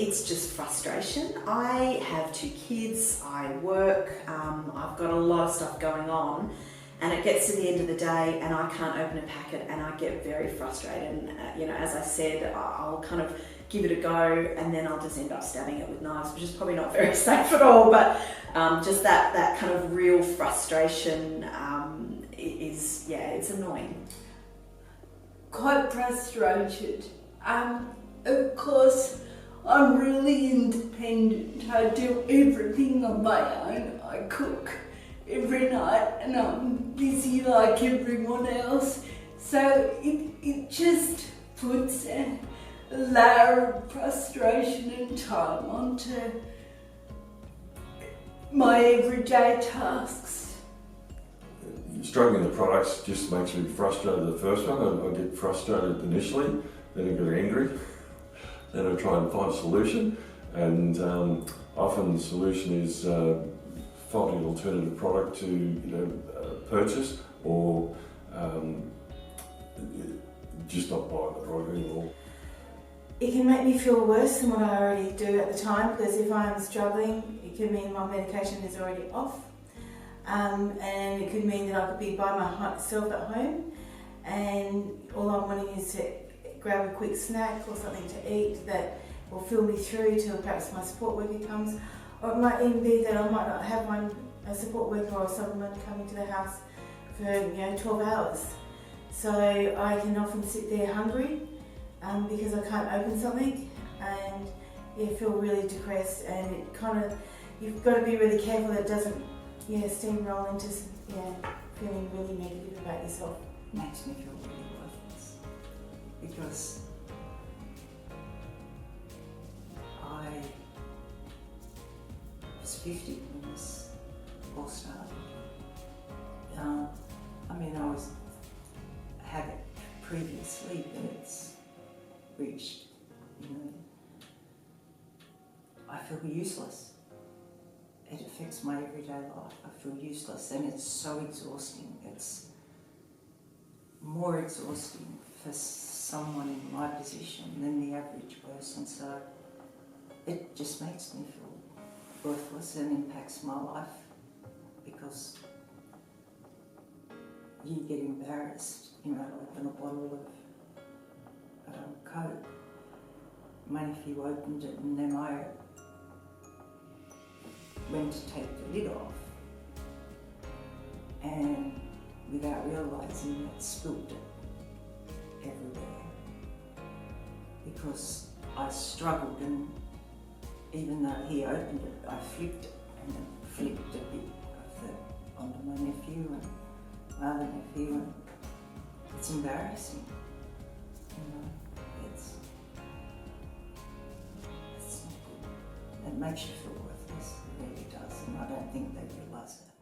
it's just frustration. I have 2 kids, I work, I've got a lot of stuff going on, and it gets to the end of the day and I can't open a packet and I get very frustrated. And as I said, I'll kind of give it a go and then I'll just end up stabbing it with knives, which is probably not very safe at all, but just that kind of real frustration it's annoying. Quite frustrated. Of course, I'm really independent. I do everything on my own. I cook every night and I'm busy like everyone else. So it just puts a layer of frustration and time onto my everyday tasks. Struggling the products just makes me frustrated the first one. I get frustrated initially, then I get angry, then I try and find a solution, and often the solution is finding an alternative product to purchase, or just not buying the product anymore. It can make me feel worse than what I already do at the time, because if I'm struggling, it could mean my medication is already off. And it could mean that I could be by myself at home and all I'm wanting is to grab a quick snack or something to eat that will fill me through till perhaps my support worker comes, or it might even be that I might not have a support worker or someone coming to the house for 12 hours. So I can often sit there hungry because I can't open something and feel really depressed, and it kind of, you've got to be really careful that it doesn't steamroll into feeling really negative about yourself. Makes me feel really worthless, because I was 50 when this all started. I had it previously, but it's reached, I feel useless. It affects my everyday life. I feel useless, and it's so exhausting. It's more exhausting for someone in my position than the average person, so it just makes me feel worthless and impacts my life, because you get embarrassed, to open a bottle of Coke. Maybe if you opened it and then I went to take the lid off, and without realising it, spilled it everywhere, because I struggled, and even though he opened it, I flicked it and then flicked a bit of it onto my nephew and my other nephew, and it's embarrassing. It's not good. It makes you feel worthless, it really does, and I don't think they realise that.